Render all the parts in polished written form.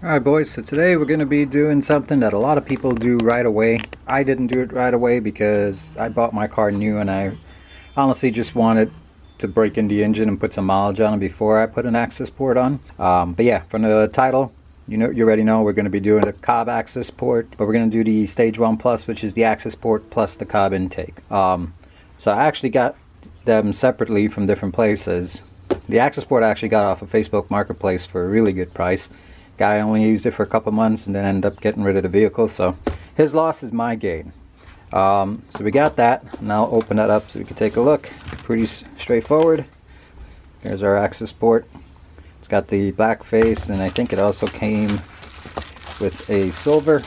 Alright boys, so today we're going to be doing something that a lot of people do right away. I didn't do it right away because I bought my car new and I honestly just wanted to break in the engine and put some mileage on it before I put an access port on. But yeah, from the title, you already know we're going to be doing the Cobb access port, but we're going to do the Stage 1 Plus, which is the access port plus the Cobb intake. So I actually got them separately from different places. The access port I actually got off of Facebook Marketplace for a really good price. Guy only used it for a couple months and then ended up getting rid of the vehicle, so his loss is my gain. So we got that. Now I'll open that up so we can take a look. Pretty straightforward. There's our access port. It's got the black face, and I think it also came with a silver,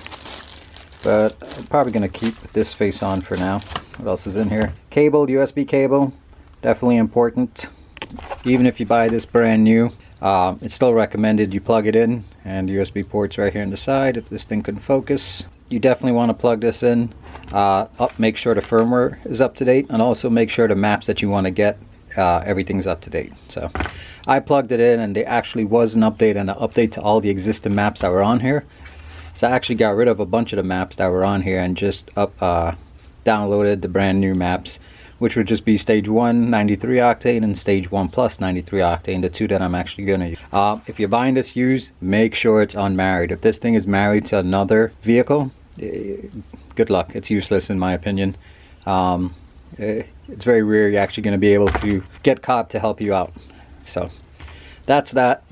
but I'm probably going to keep this face on for now. What else is in here? Cable, USB cable, definitely important. Even if you buy this brand new, it's still recommended you plug it in, and the USB port's right here on the side if this thing couldn't focus. You definitely want to plug this in, make sure the firmware is up to date, and also make sure the maps that you want to get, everything's up to date. So I plugged it in and there actually was an update and an update to all the existing maps that were on here. So I actually got rid of a bunch of the maps that were on here and just downloaded the brand new maps, which would just be Stage 1 93 octane and Stage 1 Plus 93 octane, the two that I'm actually going to use. If you're buying this used, make sure it's unmarried. If this thing is married to another vehicle, good luck. It's useless in my opinion. It's very rare you're actually going to be able to get Cobb to help you out. So that's that.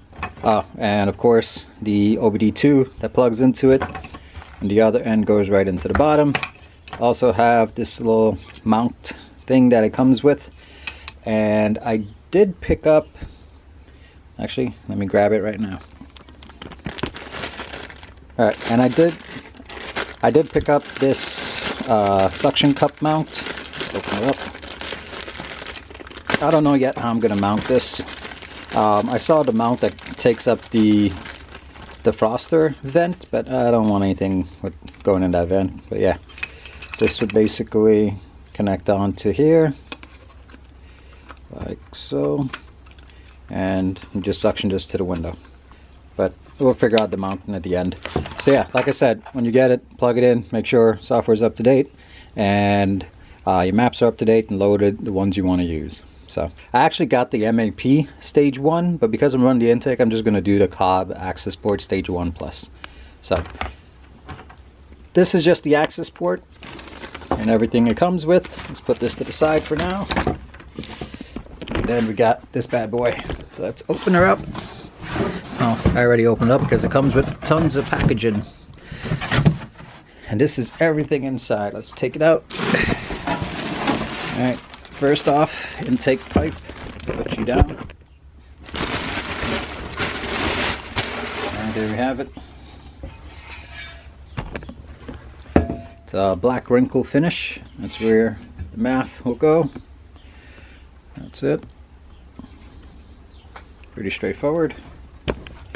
And of course the OBD2 that plugs into it, and the other end goes right into the bottom. Also have this little mount thing that it comes with, and I did pick up, actually let me grab it right now. Alright, and I did pick up this suction cup mount. Open it up. I don't know yet how I'm gonna mount this. I saw the mount that takes up the defroster vent, but I don't want anything with going in that vent. But yeah, this would basically connect onto here like so, and just suction just to the window, but we'll figure out the mounting at the end. So yeah, like I said, when you get it, plug it in, make sure software's up to date, and your maps are up to date and loaded, the ones you want to use. So I actually got the MAP Stage 1, but because I'm running the intake, I'm just going to do the Cobb access port Stage 1 Plus. So this is just the access port and everything it comes with. Let's put this to the side for now. And then we got this bad boy. So let's open her up. Oh, I already opened up because it comes with tons of packaging. And this is everything inside. Let's take it out. Alright, first off, intake pipe. Put you down. And there we have it. It's a black wrinkle finish. That's where the MAF will go. That's it. Pretty straightforward.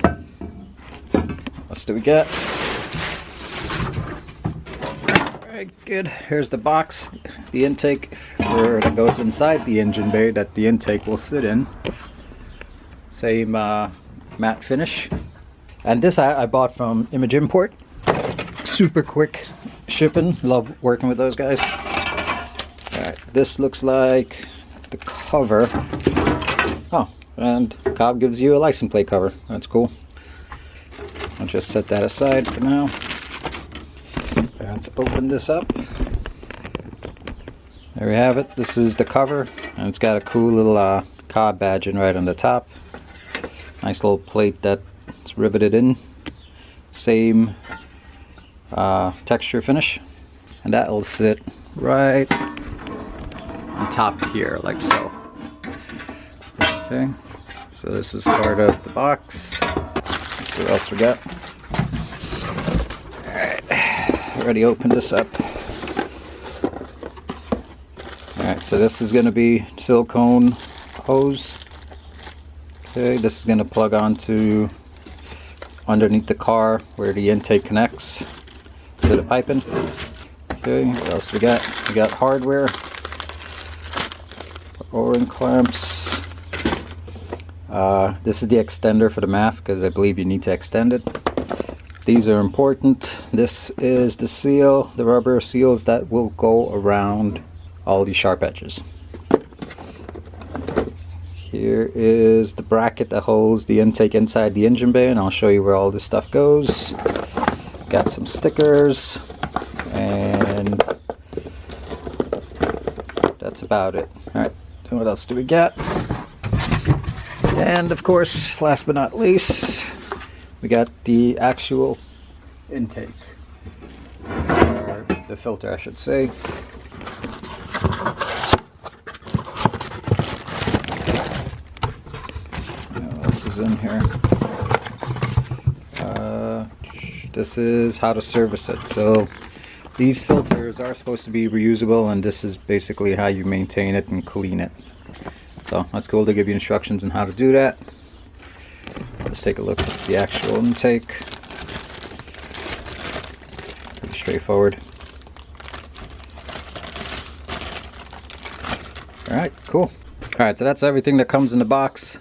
What else do we get? Alright, good. Here's the box, the intake, where that goes inside the engine bay that the intake will sit in. Same matte finish. And this I bought from Image Import. Super quick shipping. Love working with those guys. Alright, this looks like the cover. Oh, and Cobb gives you a license plate cover. That's cool. I'll just set that aside for now. Let's open this up. There we have it. This is the cover, and it's got a cool little Cobb badge in right on the top. Nice little plate that's riveted in. Same texture finish, and that will sit right on top here like so. Okay, so this is part of the box. Let's see what else we got. Alright, already opened this up. Alright, so this is going to be silicone hose. Okay, this is going to plug onto underneath the car where the intake connects to the piping. Okay, what else we got? We got hardware, O-ring clamps. This is the extender for the MAF because I believe you need to extend it. These are important. This is the seal, the rubber seals that will go around all these sharp edges. Here is the bracket that holds the intake inside the engine bay, and I'll show you where all this stuff goes. Got some stickers, and that's about it. Alright, what else do we got? And of course, last but not least, we got the actual intake, or the filter I should say. What else is in here? This is how to service it. So these filters are supposed to be reusable, and this is basically how you maintain it and clean it. So that's cool. They give you instructions on how to do that. Let's take a look at the actual intake. Pretty straightforward. Alright, cool. Alright, so that's everything that comes in the box.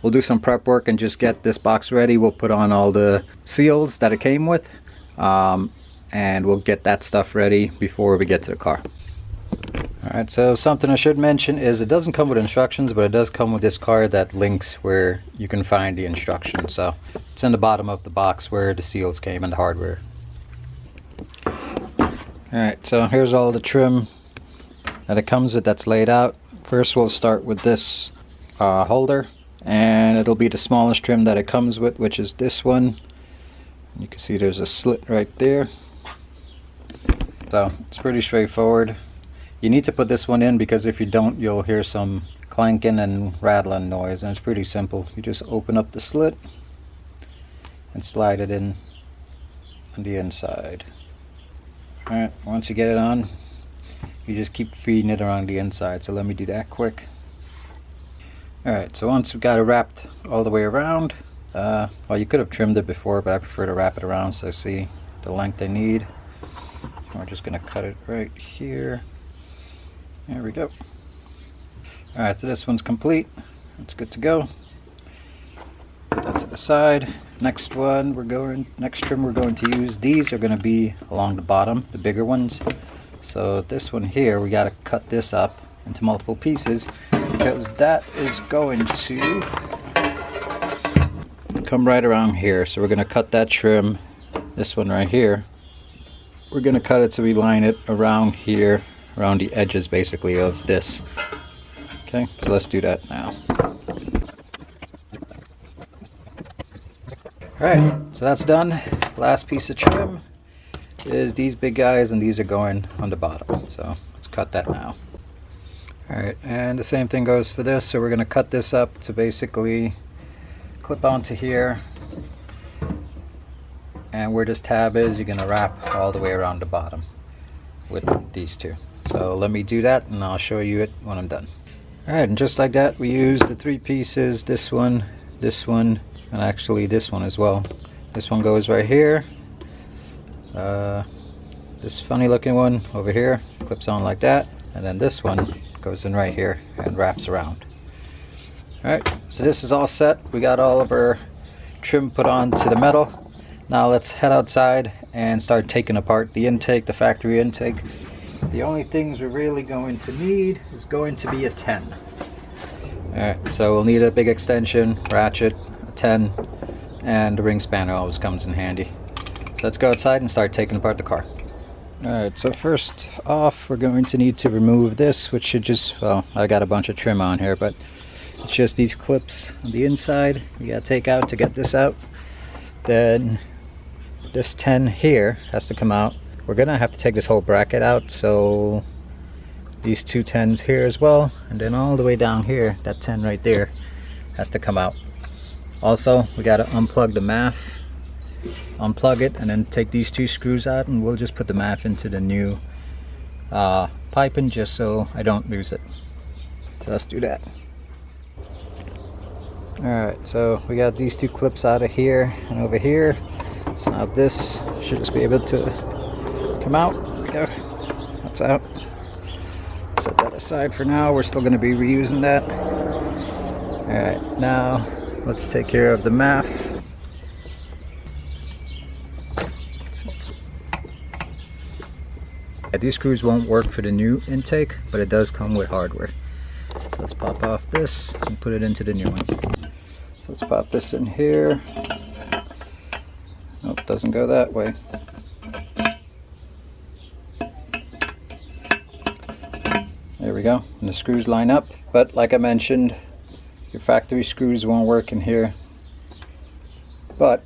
We'll do some prep work and just get this box ready. We'll put on all the seals that it came with, and we'll get that stuff ready before we get to the car. Alright, so something I should mention is it doesn't come with instructions, but it does come with this card that links where you can find the instructions. So it's in the bottom of the box where the seals came and the hardware. Alright, so here's all the trim that it comes with that's laid out. First we'll start with this holder, and it'll be the smallest trim that it comes with, which is this one. You can see there's a slit right there. So it's pretty straightforward. You need to put this one in because if you don't, you'll hear some clanking and rattling noise, and it's pretty simple. You just open up the slit and slide it in on the inside. Alright, once you get it on, you just keep feeding it around the inside. So let me do that quick. Alright, so once we've got it wrapped all the way around, well, you could have trimmed it before, but I prefer to wrap it around so I see the length I need. We're just going to cut it right here. There we go. Alright, so this one's complete. It's good to go. Put that to the side. Next trim we're going to use, these are going to be along the bottom, the bigger ones. So this one here, we got to cut this up into multiple pieces because that is going to come right around here. So we're going to cut that trim, this one right here. We're going to cut it so we line it around here, around the edges basically of this. Okay, so let's do that now. Alright, so that's done. Last piece of trim is these big guys, and these are going on the bottom. So let's cut that now. Alright, and the same thing goes for this. So we're going to cut this up to basically clip onto here. And where this tab is, you're going to wrap all the way around the bottom with these two. So let me do that and I'll show you it when I'm done. Alright, and just like that, we use the three pieces, this one, and actually this one as well. This one goes right here. This funny looking one over here clips on like that, and then this one goes in right here and wraps around. Alright, so this is all set. We got all of our trim put onto the metal. Now let's head outside and start taking apart the intake, the factory intake. The only things we're really going to need is going to be a 10. Alright, so we'll need a big extension, ratchet, a 10, and the ring spanner always comes in handy. So let's go outside and start taking apart the car. Alright, so first off we're going to need to remove this, which should just, well, I got a bunch of trim on here, but it's just these clips on the inside you gotta take out to get this out. Then this 10 here has to come out. We're gonna have to take this whole bracket out, so these two 10s here as well, and then all the way down here, that 10 right there has to come out. Also, we gotta unplug the MAF, unplug it, and then take these two screws out, and we'll just put the MAF into the new piping just so I don't lose it. So let's do that. Alright, so we got these two clips out of here and over here. So now this should just be able to come out. There we go. That's out. Set that aside for now. We're still going to be reusing that. Alright, now let's take care of the MAF. These screws won't work for the new intake, but it does come with hardware. So let's pop off this and put it into the new one. So let's pop this in here. Nope, doesn't go that way. There we go, and the screws line up. But like I mentioned, your factory screws won't work in here. But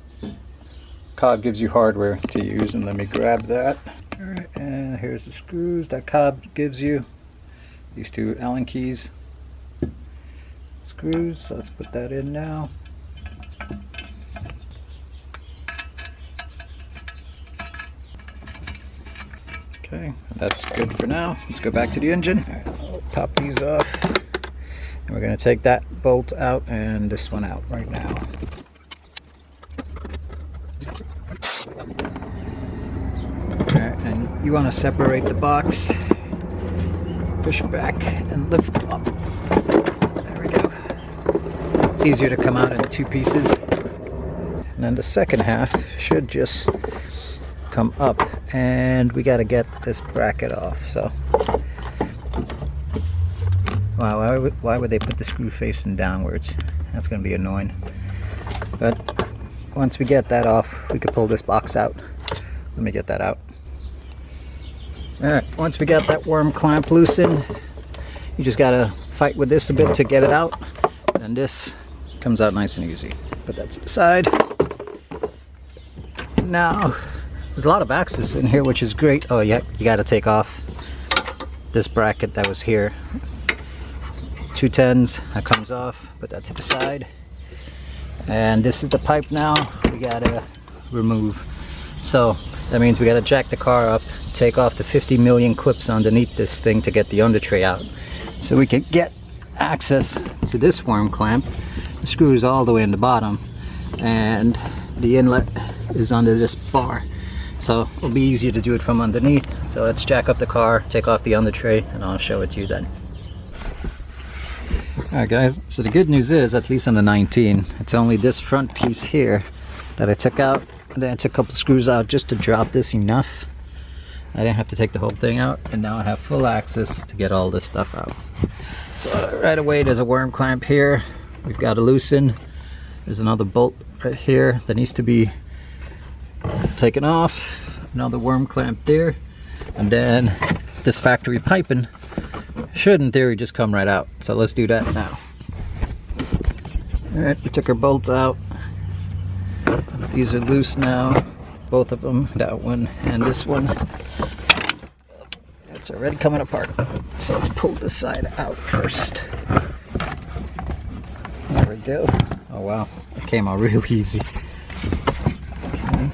Cobb gives you hardware to use, and let me grab that. Alright, and here's the screws that Cobb gives you. These two Allen keys screws, so let's put that in now. Okay, that's good for now. Let's go back to the engine. All right, I'll pop these off. And we're going to take that bolt out and this one out right now. Alright, and you want to separate the box. Push back and lift up. There we go. It's easier to come out in two pieces. And then the second half should just come up, and we got to get this bracket off. So wow, why would they put the screw facing downwards? That's going to be annoying. But once we get that off, we could pull this box out. Let me get that out. Alright, once we got that worm clamp loosened, you just gotta fight with this a bit to get it out, and this comes out nice and easy. Put that to the side. Now there's a lot of access in here, which is great. Oh yeah, you got to take off this bracket that was here. 210s, that comes off. Put that to the side. And this is the pipe now we got to remove. So that means we got to jack the car up, take off the 50 million clips underneath this thing to get the under tray out. So we can get access to this worm clamp. The screw is all the way in the bottom, and the inlet is under this bar. So it'll be easier to do it from underneath. So let's jack up the car, take off the under tray, and I'll show it to you then. Alright guys, so the good news is, at least on the 19, it's only this front piece here that I took out. And then I took a couple screws out just to drop this enough. I didn't have to take the whole thing out, and now I have full access to get all this stuff out. So right away there's a worm clamp here we've got to loosen. There's another bolt right here that needs to be taken off. Another worm clamp there, and then this factory piping should in theory just come right out. So let's do that now. Alright, we took our bolts out. These are loose now, both of them, that one and this one. It's already coming apart. So let's pull this side out first. There we go. Oh wow, it came out real easy. Okay.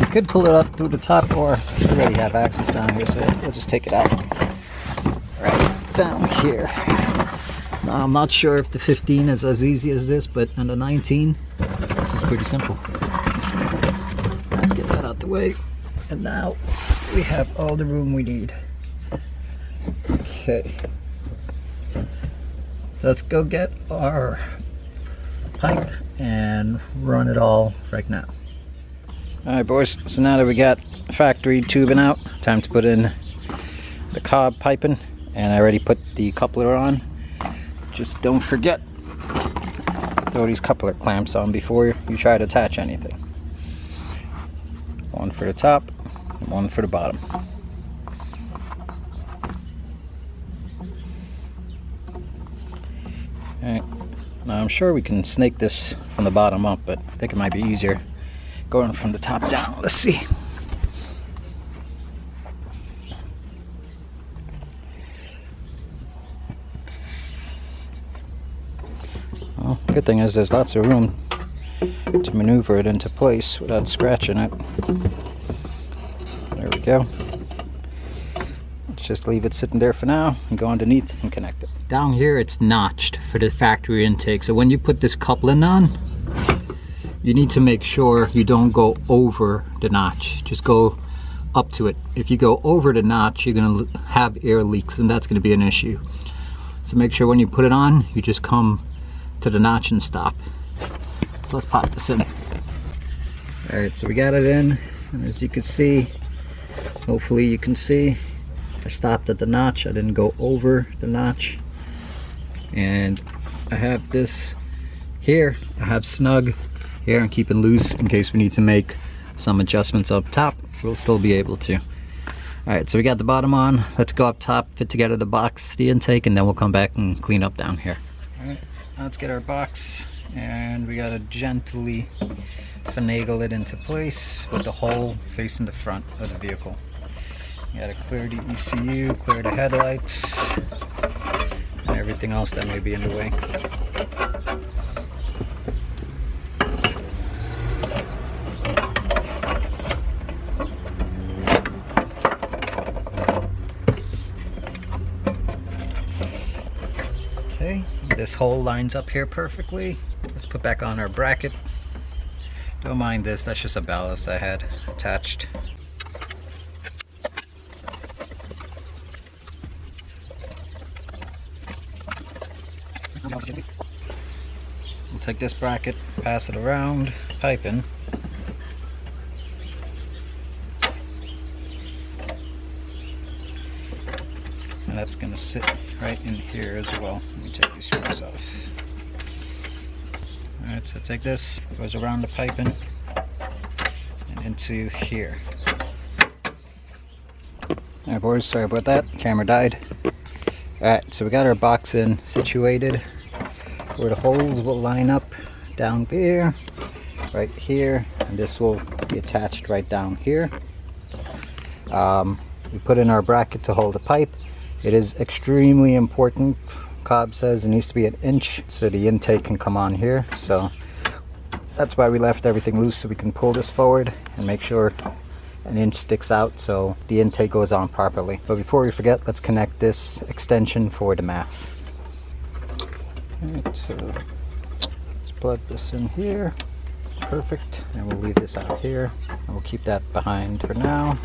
You could pull it up through the top, or we already have access down here, so we'll just take it out. Right down here. Now, I'm not sure if the 15 is as easy as this, but on the 19, this is pretty simple. Let's get that out the way. And now we have all the room we need. Okay. So let's go get our pipe and run it all right now. Alright boys, so now that we got factory tubing out, time to put in the Cobb piping, and I already put the coupler on. Just don't forget, throw these coupler clamps on before you try to attach anything. One for the top, and one for the bottom. Alright, now I'm sure we can snake this from the bottom up, but I think it might be easier going from the top down. Let's see. Well, good thing is there's lots of room to maneuver it into place without scratching it. There we go. Let's just leave it sitting there for now and go underneath and connect it. Down here it's notched for the factory intake, so when you put this coupling on, you need to make sure you don't go over the notch. Just go up to it. If you go over the notch, you're going to have air leaks, and that's going to be an issue. So make sure when you put it on, you just come to the notch and stop. So let's pop this in. Alright, so we got it in. and as you can see, hopefully you can see, I stopped at the notch. I didn't go over the notch. And I have this here. I have snug here. I'm keeping loose in case we need to make some adjustments up top. We'll still be able to. Alright, so we got the bottom on. Let's go up top, fit together the box, the intake, and then we'll come back and clean up down here. Alright, let's get our box, and we gotta gently finagle it into place with the hole facing the front of the vehicle. You gotta clear the ECU, clear the headlights, and everything else that may be in the way. Okay, this hole lines up here perfectly. Let's put back on our bracket. Don't mind this, that's just a ballast I had attached. We'll take this bracket, pass it around, piping. And that's going to sit right in here as well. Let me take these screws off. Alright, so take this, goes around the piping and into here. Alright boys, sorry about that, camera died. Alright, so we got our box in situated where the holes will line up down there, right here, and this will be attached right down here. We put in our bracket to hold the pipe. It is extremely important. Cobb says it needs to be an inch so the intake can come on here, so that's why we left everything loose, so we can pull this forward and make sure an inch sticks out so the intake goes on properly. But before we forget, let's connect this extension for the MAF. Alright, so let's plug this in here. Perfect. And we'll leave this out here, and we'll keep that behind for now.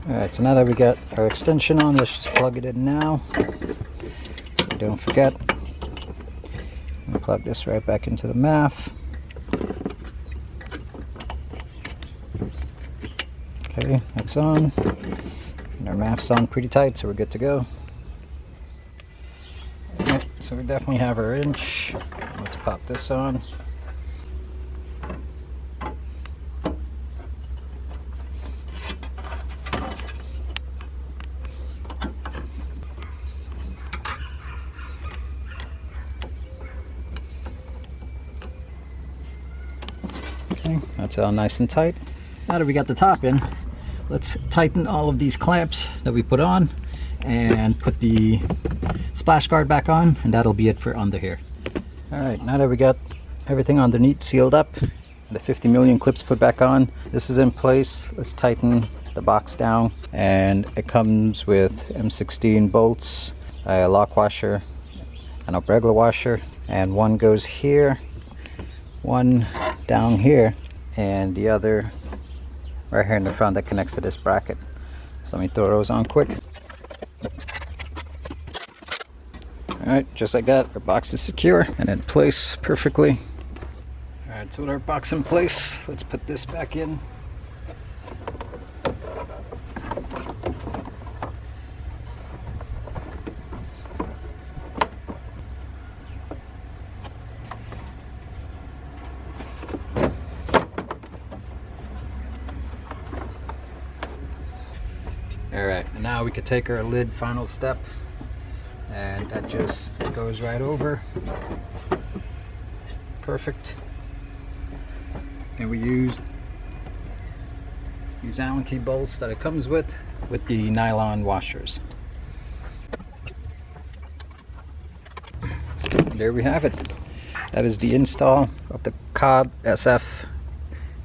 Alright, so now that we got our extension on, let's just plug it in now, so we don't forget. We'll plug this right back into the MAF. Okay, that's on. And our MAF's on pretty tight, so we're good to go. Alright, so we definitely have our inch. Let's pop this on. Okay, that's all nice and tight. Now that we got the top in, let's tighten all of these clamps that we put on and put the splash guard back on, and that'll be it for under here. Alright, now that we got everything underneath sealed up, and the 50 million clips put back on, this is in place. Let's tighten the box down, and it comes with M16 bolts, a lock washer, and a regular washer, and one goes here, one down here, and the other right here in the front that connects to this bracket. So let me throw those on quick. Alright, just like that, our box is secure and in place perfectly. Alright, so with our box in place, let's put this back in. Alright, and now we can take our lid final step, and that just goes right over. Perfect. And we used these Allen key bolts that it comes with the nylon washers. There we have it. That is the install of the Cobb SF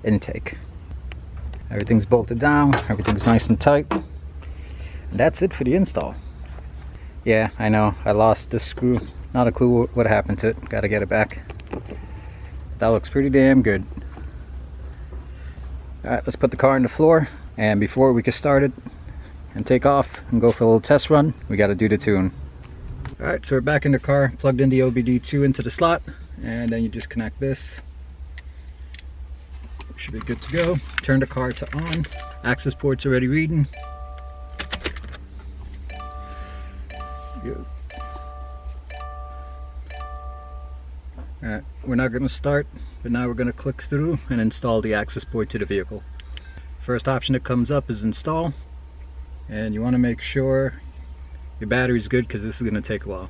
intake. Everything's bolted down, everything's nice and tight. And that's it for the install. Yeah, I know, I lost this screw. Not a clue what happened to it. Gotta get it back. That looks pretty damn good. Alright, let's put the car on the floor. And before we get started and take off and go for a little test run, we gotta do the tune. Alright, so we're back in the car, plugged in the OBD2 into the slot, and then you just connect this. Should be good to go. Turn the car to on. Access port's already reading. Good. Alright, we're not going to start, but now we're going to click through and install the access port to the vehicle. First option that comes up is install, and you want to make sure your battery's good because this is going to take a while.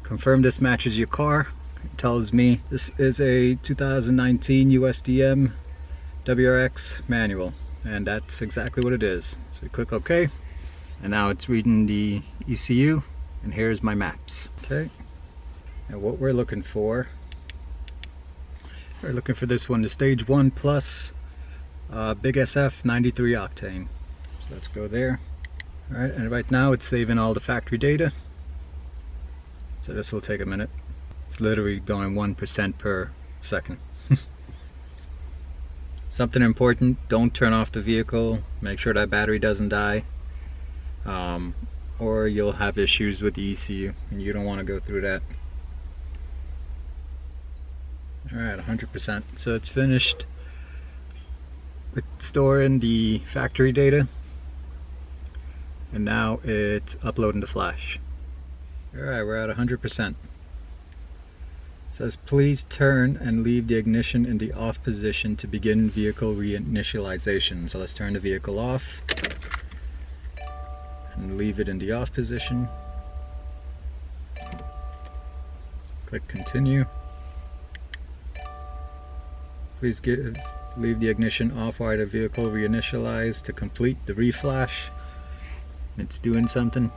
Confirm this matches your car. It tells me this is a 2019 USDM WRX manual, and that's exactly what it is. So we click OK, and now it's reading the ECU, and here's my maps. Okay, and what we're looking for this one, the stage 1 plus Big SF 93 octane. So let's go there. Alright, and right now it's saving all the factory data, so this will take a minute. It's literally going 1% per second. Something important, don't turn off the vehicle. Make sure that battery doesn't die, or you'll have issues with the ECU, and you don't want to go through that. Alright, 100%. So it's finished with storing the factory data, and now it's uploading the flash. Alright, we're at 100%. It says please turn and leave the ignition in the off position to begin vehicle reinitialization. So let's turn the vehicle off and leave it in the off position. Click continue. Please leave the ignition off while the vehicle reinitializes to complete the reflash. It's doing something.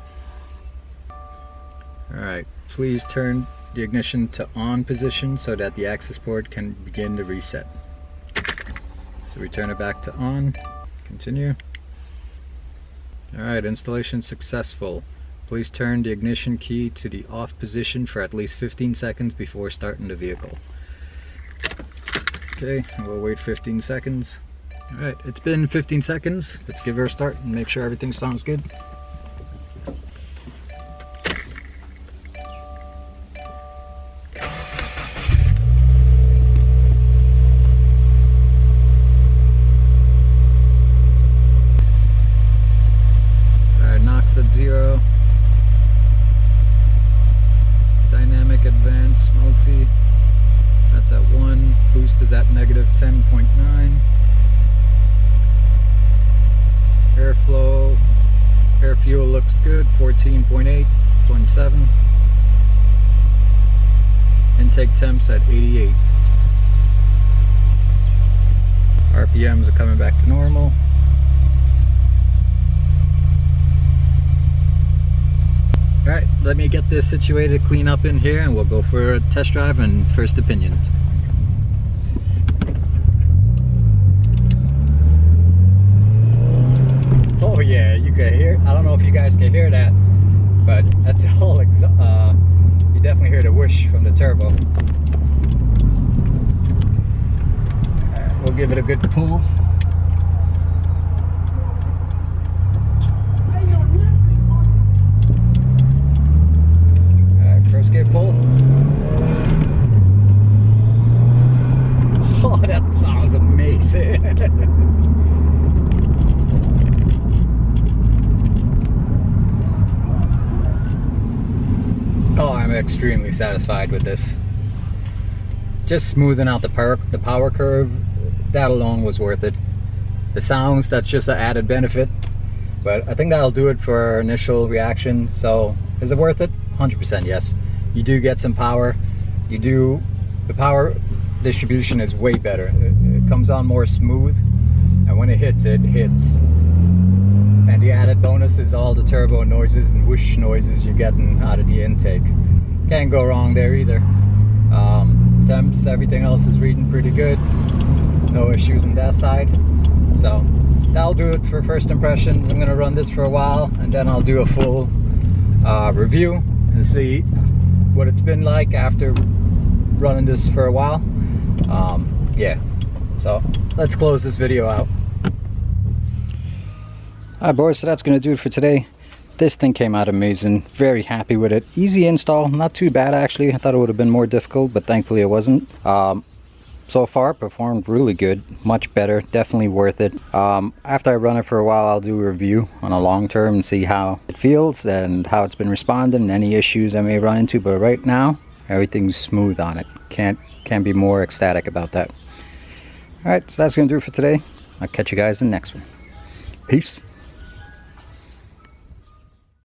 Alright, please turn the ignition to on position so that the access port can begin the reset. So we turn it back to on, continue. Alright, installation successful. Please turn the ignition key to the off position for at least 15 seconds before starting the vehicle. Okay, we'll wait 15 seconds. Alright, it's been 15 seconds. Let's give her a start and make sure everything sounds good. Alright, NOx at 0. Dynamic advance multi. That's at 1. Boost is at negative 10.9. Airflow, air fuel looks good, 14.8, 27. Intake temps at 88. RPMs are coming back to normal. Alright, let me get this situated, clean up in here, and we'll go for a test drive and first opinions. Oh yeah, you can hear, I don't know if you guys can hear that, but that's all, you definitely hear the whoosh from the turbo. We'll give it a good pull. First gear pull. Oh, that sounds amazing. Oh, I'm extremely satisfied with this. Just smoothing out the power curve, that alone was worth it. The sounds, that's just an added benefit, but I think that'll do it for our initial reaction. So is it worth it? 100% yes. You do get some power. The power distribution is way better. It comes on more smooth, and when it hits, it hits. And the added bonus is all the turbo noises and whoosh noises you're getting out of the intake. Can't go wrong there either. Temps, everything else is reading pretty good. No issues on that side. So that'll do it for first impressions. I'm gonna run this for a while, and then I'll do a full review and see what it's been like after running this for a while. Yeah, so let's close this video out. Alright boys, so that's gonna do it for today. This thing came out amazing, very happy with it. Easy install, not too bad actually. I thought it would have been more difficult, but thankfully it wasn't. so far performed really good, much better, definitely worth it. After I run it for a while, I'll do a review on a long term and see how it feels and how it's been responding, any issues I may run into. But right now, everything's smooth on it. Can't be more ecstatic about that. Alright, so that's gonna do it for today. I'll catch you guys in the next one. Peace.